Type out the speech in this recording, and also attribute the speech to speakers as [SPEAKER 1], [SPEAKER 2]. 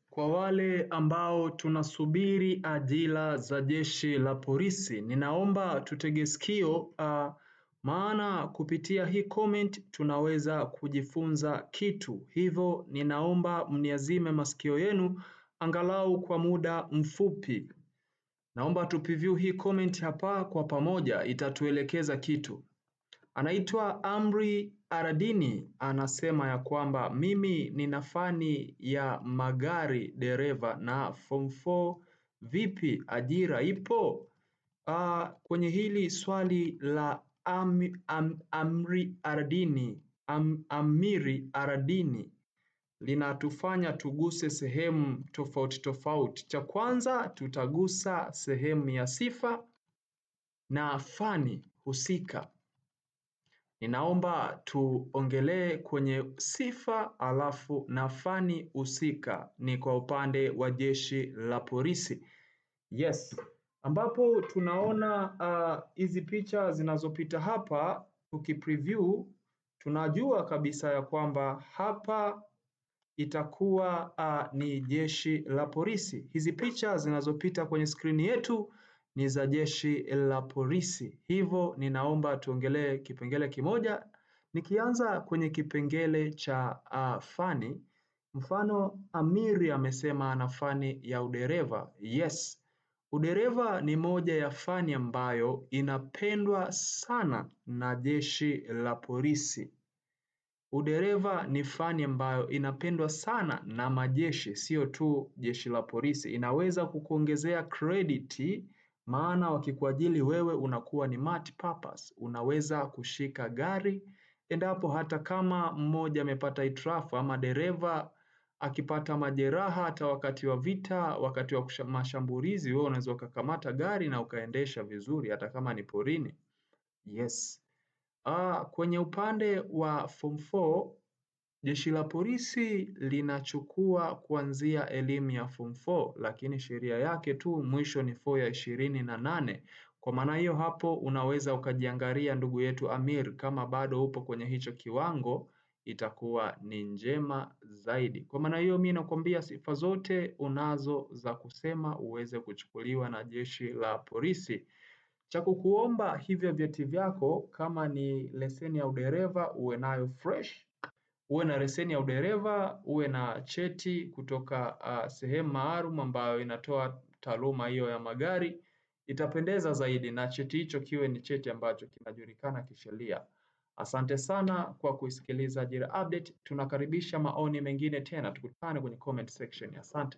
[SPEAKER 1] Kwa wale ambao tunasubiri ajira za jeshi la polisi, ninaomba tutege sikio maana kupitia hii comment tunaweza kujifunza kitu. Hivyo ninaomba mniazime masikio yenu angalau kwa muda mfupi. Naomba tu-preview hii comment hapa kwa pamoja, itatuelekeza kitu. Anaitwa Amri Aradini, anasema ya kwamba mimi nina fani ya magari dereva na form 4 vipi ajira ipo? Kwenye hili swali la Amiri Aradini linatufanya tuguse sehemu tofauti tofauti. Cha kwanza tutagusa sehemu ya sifa na fani husika. Ninaomba tuongelee kwenye sifa alafu na fani husika ni kwa upande wa jeshi la polisi. Yes, ambapo tunaona hizi picha zinazopita hapa, tukipreview tunajua kabisa ya kwamba hapa itakuwa ni jeshi la polisi. Hizi picha zinazopita kwenye skrini yetu ni za jeshi la polisi. Hivyo ninaomba tuongelee kipengele kimoja. Nikianza kwenye kipengele cha fani, mfano Amiri amesema ana fani ya udereva. Yes, udereva ni moja ya fani ambayo inapendwa sana na jeshi la polisi. Udereva ni fani ambayo inapendwa sana na majeshi, sio tu jeshi la polisi. Inaweza kukuongezea credit, maana wakikuajiri wewe unakuwa ni multi-purpose. Unaweza kushika gari, endapo hata kama mmoja amepata hitilafu ama dereva akipata majeraha hata wakati wa vita, wakati wa mashambulizi, wewe unaweza ukakamata gari na ukaendesha vizuri hata kama ni porini. Yes. Kwenye upande wa form 4, jeshi la polisi linachukua kuanzia elimu ya form 4, lakini sheria yake tu mwisho ni 4 ya 28. Kwa maana hiyo hapo unaweza ukajiangalia ndugu yetu Amir, kama bado upo kwenye hicho kiwango itakuwa ni njema zaidi. Kwa maana hiyo mimi nakwambia sifa zote unazo za kusema uweze kuchukuliwa na jeshi la polisi. Cha kukuomba hivyo vyeti vyako, kama ni leseni ya udereva uwe nayo fresh, uwe na leseni ya udereva, uwe na cheti kutoka sehemu maalum ambayo inatoa taaluma hiyo ya magari, itapendeza zaidi, na cheti hicho kiwe ni cheti ambacho kinajulikana kisheria. Asante sana kwa kusikiliza Ajira Update. Tunakaribisha maoni mengine tena, tukutane kwenye comment section. Asante.